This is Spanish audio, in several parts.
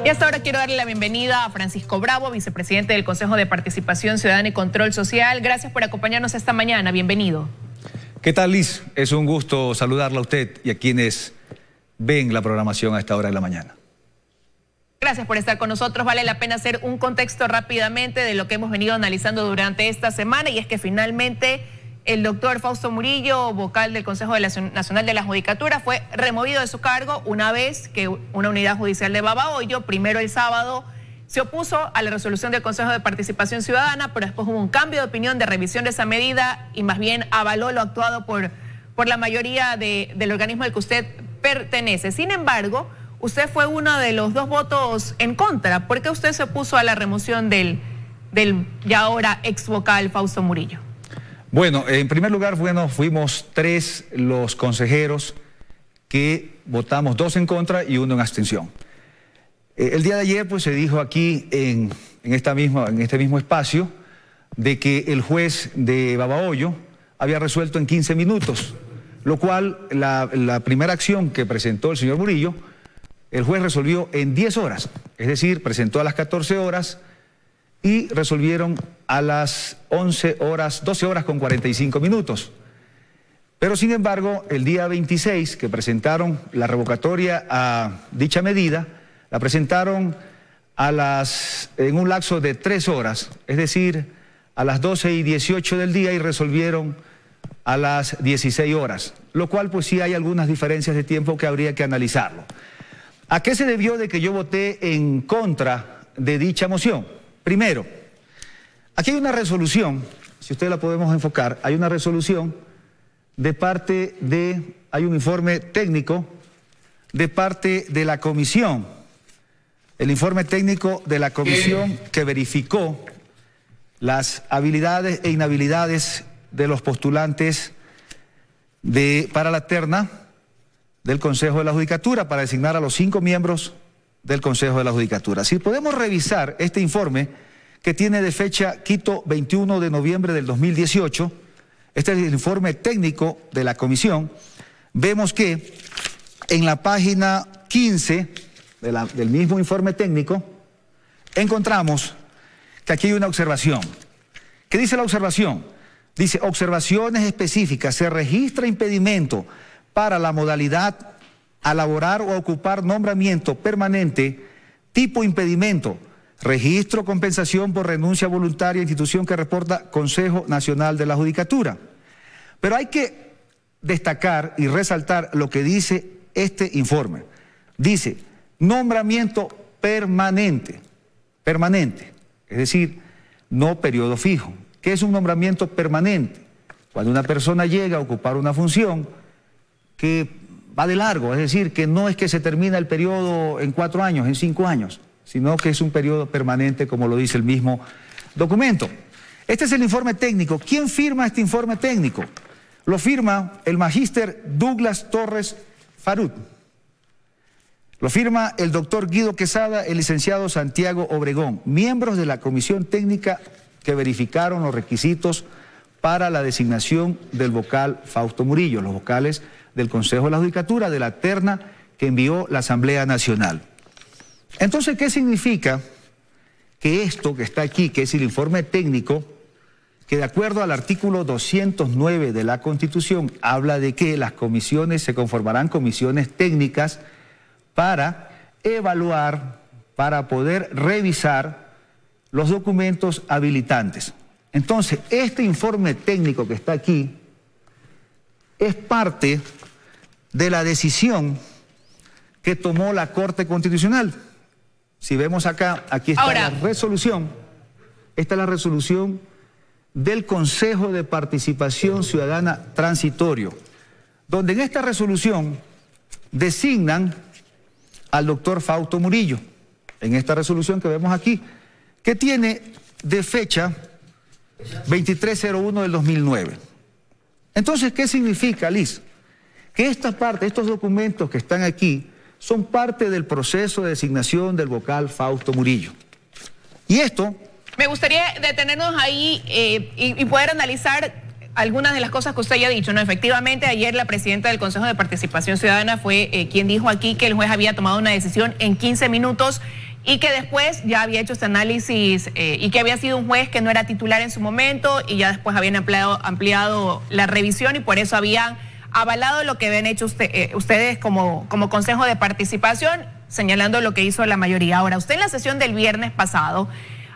Y hasta ahora quiero darle la bienvenida a Francisco Bravo, vicepresidente del Consejo de Participación Ciudadana y Control Social. Gracias por acompañarnos esta mañana. Bienvenido. ¿Qué tal, Liz? Es un gusto saludarla a usted y a quienes ven la programación a esta hora de la mañana. Gracias por estar con nosotros. Vale la pena hacer un contexto rápidamente de lo que hemos venido analizando durante esta semana, y es que finalmente el doctor Fausto Murillo, vocal del Consejo Nacional de la Judicatura, fue removido de su cargo una vez que una unidad judicial de Babahoyo, primero el sábado, se opuso a la resolución del Consejo de Participación Ciudadana, pero después hubo un cambio de opinión de revisión de esa medida y más bien avaló lo actuado por la mayoría del organismo al que usted pertenece. Sin embargo, usted fue uno de los dos votos en contra. ¿Por qué usted se opuso a la remoción del ya ahora ex vocal Fausto Murillo? Bueno, en primer lugar, fuimos 3 los consejeros que votamos, 2 en contra y 1 en abstención. El día de ayer pues se dijo aquí en este mismo espacio de que el juez de Babahoyo había resuelto en 15 minutos, lo cual la primera acción que presentó el señor Murillo, el juez resolvió en 10 horas, es decir, presentó a las 14 horas y resolvieron a las 12 horas con 45 minutos. Pero sin embargo, el día 26 que presentaron la revocatoria a dicha medida, la presentaron en un lapso de 3 horas, es decir, a las 12:18 del día, y resolvieron a las 16 horas, lo cual pues sí hay algunas diferencias de tiempo que habría que analizarlo. ¿A qué se debió de que yo voté en contra de dicha moción? Primero, aquí hay una resolución, si usted la podemos enfocar, hay una resolución hay un informe técnico de parte de la comisión, el informe técnico de la comisión que verificó las habilidades e inhabilidades de los postulantes para la terna del Consejo de la Judicatura, para designar a los 5 miembros del Consejo de la Judicatura. Si podemos revisar este informe, que tiene de fecha Quito 21 de noviembre del 2018, este es el informe técnico de la comisión, vemos que en la página 15 del mismo informe técnico encontramos que aquí hay una observación. ¿Qué dice la observación? Dice: observaciones específicas, se registra impedimento para la modalidad a laborar o a ocupar nombramiento permanente, tipo impedimento, registro, compensación por renuncia voluntaria, institución que reporta Consejo Nacional de la Judicatura. Pero hay que destacar y resaltar lo que dice este informe. Dice: nombramiento permanente, es decir, no periodo fijo. ¿Qué es un nombramiento permanente? Cuando una persona llega a ocupar una función que va de largo, es decir, que no es que se termina el periodo en 4 años, en 5 años, sino que es un periodo permanente, como lo dice el mismo documento. Este es el informe técnico. ¿Quién firma este informe técnico? Lo firma el magíster Douglas Torres Farut. Lo firma el doctor Guido Quesada, el licenciado Santiago Obregón, miembros de la comisión técnica que verificaron los requisitos para la designación del vocal Fausto Murillo, los vocales del Consejo de la Judicatura, de la terna que envió la Asamblea Nacional. Entonces, ¿qué significa que esto que está aquí, que es el informe técnico, que de acuerdo al artículo 209 de la Constitución habla de que las comisiones se conformarán comisiones técnicas para evaluar, para poder revisar los documentos habilitantes? Entonces, este informe técnico que está aquí es parte de la decisión que tomó la Corte Constitucional. Si vemos acá, aquí está la resolución. Esta es la resolución del Consejo de Participación Ciudadana Transitorio, donde en esta resolución designan al doctor Fausto Murillo, en esta resolución que vemos aquí, que tiene de fecha 2301 del 2009. Entonces, ¿qué significa, Liz? Que estos documentos que están aquí son parte del proceso de designación del vocal Fausto Murillo. Y esto... Me gustaría detenernos ahí y poder analizar algunas de las cosas que usted ya ha dicho, ¿no? Efectivamente, ayer la presidenta del Consejo de Participación Ciudadana fue quien dijo aquí que el juez había tomado una decisión en 15 minutos y que después ya había hecho este análisis y que había sido un juez que no era titular en su momento y ya después habían ampliado la revisión y por eso habían avalado lo que habían hecho ustedes como Consejo de Participación, señalando lo que hizo la mayoría. Ahora, usted en la sesión del viernes pasado,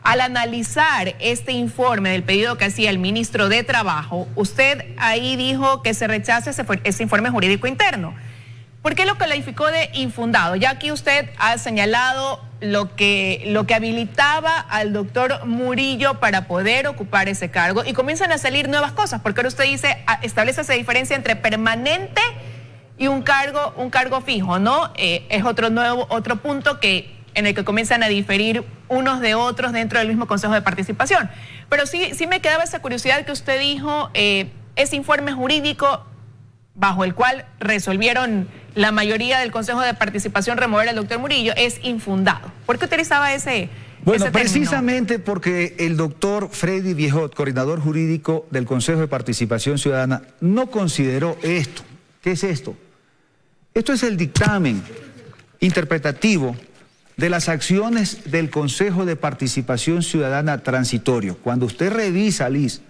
al analizar este informe del pedido que hacía el ministro de Trabajo, usted ahí dijo que se rechaza ese informe jurídico interno. ¿Por qué lo calificó de infundado? Ya aquí usted ha señalado lo que habilitaba al doctor Murillo para poder ocupar ese cargo y comienzan a salir nuevas cosas, porque ahora usted dice, establece esa diferencia entre permanente y un cargo fijo, ¿no? Es otro punto en el que comienzan a diferir unos de otros dentro del mismo Consejo de Participación. Pero sí me quedaba esa curiosidad que usted dijo, ese informe jurídico bajo el cual resolvieron la mayoría del Consejo de Participación remover al doctor Murillo es infundado. ¿Por qué utilizaba ese término? Precisamente porque el doctor Freddy Viejot, coordinador jurídico del Consejo de Participación Ciudadana, no consideró esto. ¿Qué es esto? Esto es el dictamen interpretativo de las acciones del Consejo de Participación Ciudadana transitorio. Cuando usted revisa, Liz,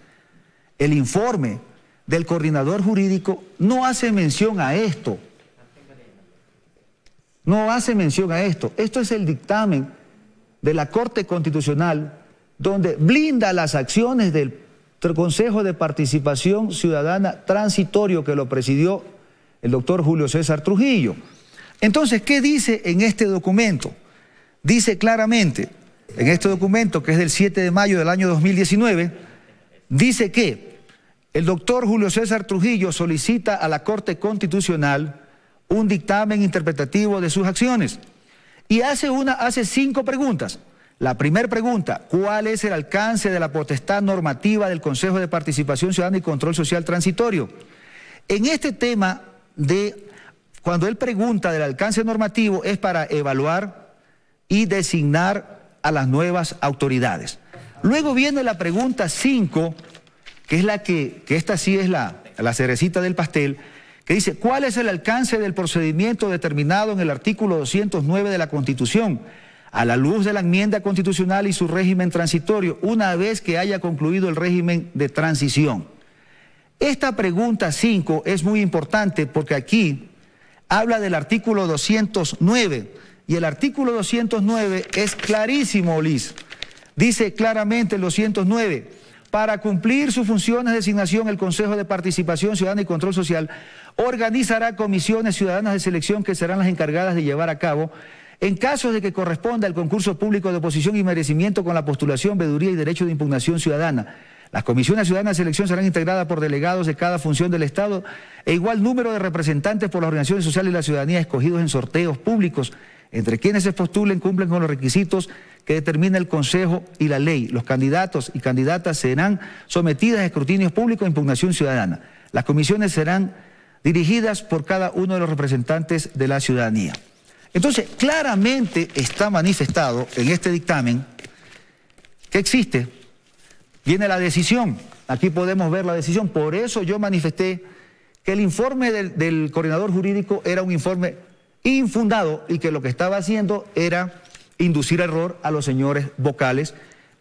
el informe del coordinador jurídico, no hace mención a esto. No hace mención a esto. Esto es el dictamen de la Corte Constitucional donde blinda las acciones del Consejo de Participación Ciudadana transitorio que lo presidió el doctor Julio César Trujillo. Entonces, ¿qué dice en este documento? Dice claramente, en este documento que es del 7 de mayo del año 2019, dice que el doctor Julio César Trujillo solicita a la Corte Constitucional un dictamen interpretativo de sus acciones y hace 5 preguntas. La primera pregunta, ¿cuál es el alcance de la potestad normativa del Consejo de Participación Ciudadana y Control Social Transitorio? En este tema cuando él pregunta del alcance normativo es para evaluar y designar a las nuevas autoridades. Luego viene la pregunta 5, que es que esta sí es la cerecita del pastel, que dice, ¿cuál es el alcance del procedimiento determinado en el artículo 209 de la Constitución, a la luz de la enmienda constitucional y su régimen transitorio, una vez que haya concluido el régimen de transición? Esta pregunta 5 es muy importante porque aquí habla del artículo 209, y el artículo 209 es clarísimo, Liz. Dice claramente el 209, para cumplir sus funciones de designación, el Consejo de Participación Ciudadana y Control Social organizará comisiones ciudadanas de selección que serán las encargadas de llevar a cabo, en casos de que corresponda el concurso público de oposición y merecimiento con la postulación, veeduría y derecho de impugnación ciudadana. Las comisiones ciudadanas de selección serán integradas por delegados de cada función del Estado e igual número de representantes por las organizaciones sociales y la ciudadanía escogidos en sorteos públicos, entre quienes se postulen cumplen con los requisitos que determina el Consejo y la ley. Los candidatos y candidatas serán sometidas a escrutinios públicos e impugnación ciudadana. Las comisiones serán dirigidas por cada uno de los representantes de la ciudadanía. Entonces, claramente está manifestado en este dictamen que existe. Viene la decisión, aquí podemos ver la decisión, por eso yo manifesté que el informe del coordinador jurídico era un informe infundado y que lo que estaba haciendo era inducir error a los señores vocales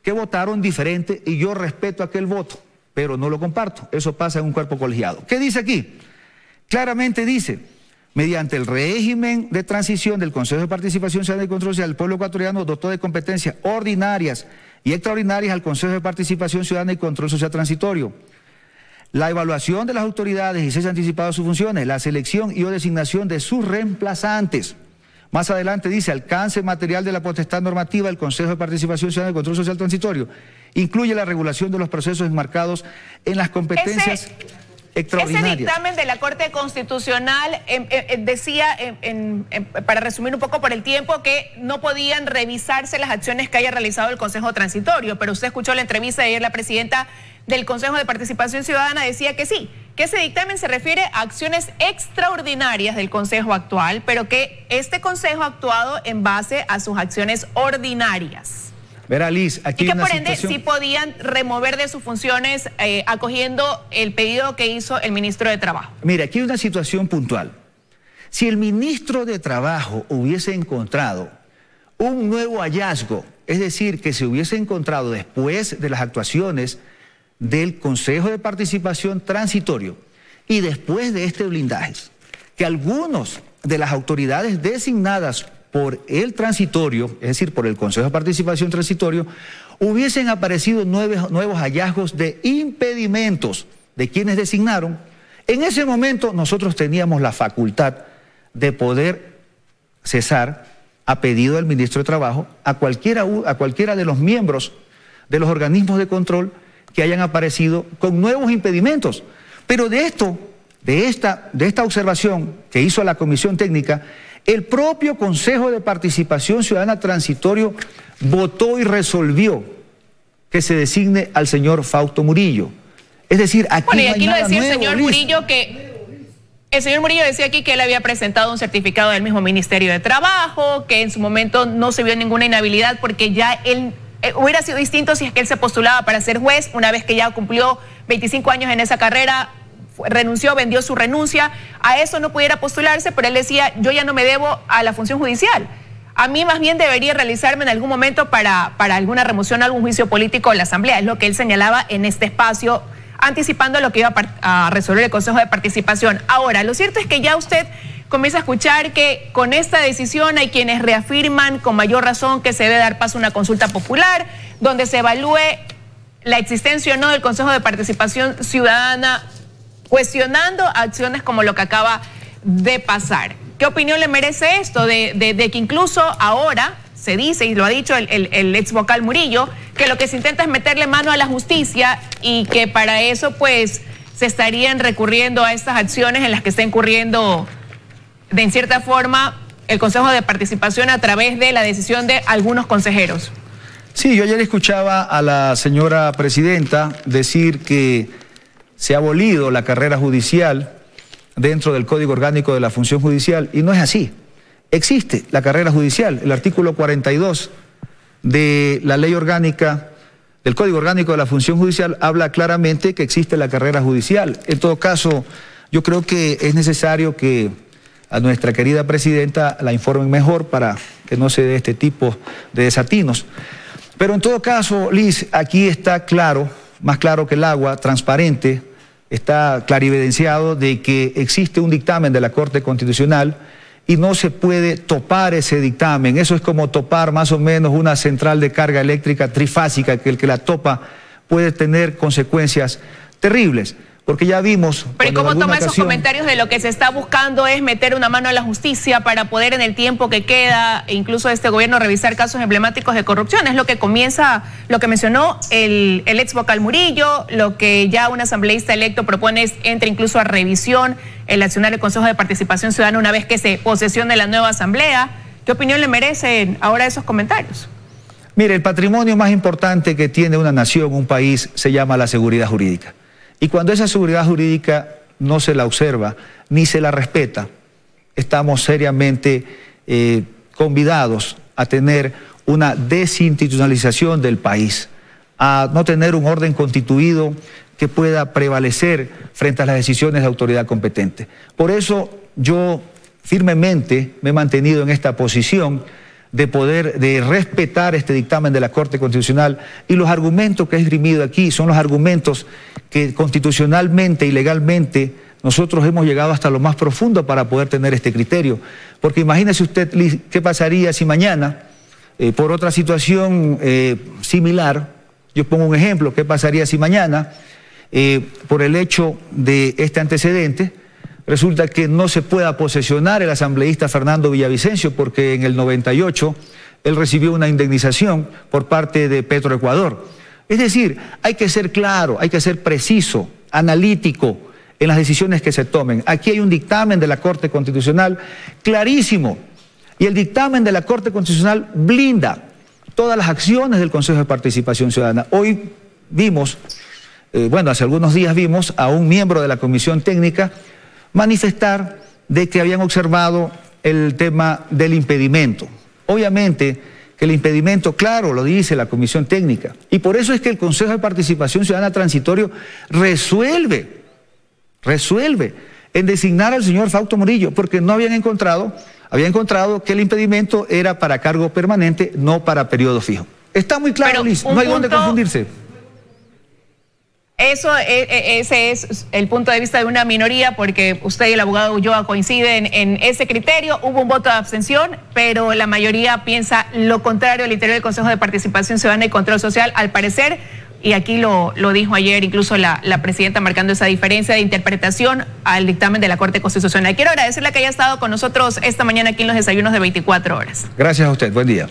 que votaron diferente y yo respeto aquel voto, pero no lo comparto, eso pasa en un cuerpo colegiado. ¿Qué dice aquí? Claramente dice, mediante el régimen de transición del Consejo de Participación Ciudadana y Control Social, el pueblo ecuatoriano dotó de competencias ordinarias y extraordinarias al Consejo de Participación Ciudadana y Control Social Transitorio. La evaluación de las autoridades y cese anticipado de sus funciones, la selección y o designación de sus reemplazantes. Más adelante dice, alcance material de la potestad normativa del Consejo de Participación Ciudadana y Control Social Transitorio. Incluye la regulación de los procesos enmarcados en las competencias extraordinarias. Ese dictamen de la Corte Constitucional decía, para resumir un poco por el tiempo, que no podían revisarse las acciones que haya realizado el Consejo Transitorio, pero usted escuchó la entrevista de ayer, la presidenta del Consejo de Participación Ciudadana decía que sí, que ese dictamen se refiere a acciones extraordinarias del Consejo actual, pero que este Consejo ha actuado en base a sus acciones ordinarias. Verá, Liz, aquí y que una por ende situación... sí podían remover de sus funciones acogiendo el pedido que hizo el ministro de Trabajo. Mira, aquí hay una situación puntual. Si el ministro de Trabajo hubiese encontrado un nuevo hallazgo, es decir, que se hubiese encontrado después de las actuaciones del Consejo de Participación Transitorio y después de este blindaje, que algunos de las autoridades designadas por el transitorio, es decir, por el Consejo de Participación Transitorio, hubiesen aparecido nuevos hallazgos de impedimentos de quienes designaron. En ese momento nosotros teníamos la facultad de poder cesar, a pedido del ministro de Trabajo, a cualquiera de los miembros de los organismos de control que hayan aparecido con nuevos impedimentos. Pero de esta observación que hizo la Comisión Técnica, el propio Consejo de Participación Ciudadana Transitorio votó y resolvió que se designe al señor Fausto Murillo. Es decir, aquí bueno, y no aquí hay lo nada decía nuevo, el señor Liz. Murillo que... El señor Murillo decía aquí que él había presentado un certificado del mismo Ministerio de Trabajo, que en su momento no se vio ninguna inhabilidad porque ya él hubiera sido distinto si es que él se postulaba para ser juez, una vez que ya cumplió 25 años en esa carrera, renunció, vendió su renuncia, a eso no pudiera postularse, pero él decía, yo ya no me debo a la función judicial. A mí más bien debería realizarme en algún momento para alguna remoción, algún juicio político de la Asamblea, es lo que él señalaba en este espacio, anticipando lo que iba a resolver el Consejo de Participación. Ahora, lo cierto es que ya usted comienza a escuchar que con esta decisión hay quienes reafirman con mayor razón que se debe dar paso a una consulta popular, donde se evalúe la existencia o no del Consejo de Participación Ciudadana, cuestionando acciones como lo que acaba de pasar. ¿Qué opinión le merece esto de que incluso ahora se dice, y lo ha dicho el ex vocal Murillo, que lo que se intenta es meterle mano a la justicia y que para eso pues se estarían recurriendo a estas acciones en las que está incurriendo en cierta forma el Consejo de Participación a través de la decisión de algunos consejeros? Sí, yo ayer escuchaba a la señora presidenta decir que se ha abolido la carrera judicial dentro del Código Orgánico de la Función Judicial, y no es así. Existe la carrera judicial. El artículo 42 de la Ley Orgánica, del Código Orgánico de la Función Judicial, habla claramente que existe la carrera judicial. En todo caso, yo creo que es necesario que a nuestra querida presidenta la informen mejor para que no se dé este tipo de desatinos. Pero en todo caso, Liz, aquí está claro, más claro que el agua, transparente, está clarividenciado de que existe un dictamen de la Corte Constitucional y no se puede topar ese dictamen. Eso es como topar más o menos una central de carga eléctrica trifásica, que el que la topa puede tener consecuencias terribles. Porque ya vimos... Pero ¿y cómo toma esos comentarios de lo que se está buscando es meter una mano a la justicia para poder en el tiempo que queda, e incluso este gobierno, revisar casos emblemáticos de corrupción? Es lo que comienza, lo que mencionó el ex vocal Murillo, lo que ya un asambleísta electo propone es entre incluso a revisión el accionar del Consejo de Participación Ciudadana una vez que se posesione la nueva asamblea. ¿Qué opinión le merecen ahora esos comentarios? Mire, el patrimonio más importante que tiene una nación, un país, se llama la seguridad jurídica. Y cuando esa seguridad jurídica no se la observa ni se la respeta, estamos seriamente convidados a tener una desinstitucionalización del país, a no tener un orden constituido que pueda prevalecer frente a las decisiones de autoridad competente. Por eso yo firmemente me he mantenido en esta posición de respetar este dictamen de la Corte Constitucional, y los argumentos que he esgrimido aquí son los argumentos que constitucionalmente y legalmente nosotros hemos llegado hasta lo más profundo para poder tener este criterio. Porque imagínese usted, Liz, qué pasaría si mañana, por otra situación similar, yo pongo un ejemplo, qué pasaría si mañana, por el hecho de este antecedente, resulta que no se pueda posesionar el asambleísta Fernando Villavicencio porque en el 98 él recibió una indemnización por parte de Petroecuador. Es decir, hay que ser claro, hay que ser preciso, analítico en las decisiones que se tomen. Aquí hay un dictamen de la Corte Constitucional clarísimo, y el dictamen de la Corte Constitucional blinda todas las acciones del Consejo de Participación Ciudadana. Hoy vimos, hace algunos días vimos a un miembro de la Comisión Técnica manifestar de que habían observado el tema del impedimento. Obviamente que el impedimento, claro, lo dice la Comisión Técnica, y por eso es que el Consejo de Participación Ciudadana Transitorio resuelve en designar al señor Fausto Murillo, porque no habían encontrado que el impedimento era para cargo permanente, no para periodo fijo. Está muy claro, Liz, no hay dónde confundirse. Ese es el punto de vista de una minoría, porque usted y el abogado Ulloa coinciden en ese criterio. Hubo un voto de abstención, pero la mayoría piensa lo contrario al interior del Consejo de Participación Ciudadana y Control Social, al parecer. Y aquí lo dijo ayer incluso la presidenta, marcando esa diferencia de interpretación al dictamen de la Corte Constitucional. Quiero agradecerle que haya estado con nosotros esta mañana aquí en los desayunos de 24 horas. Gracias a usted, buen día.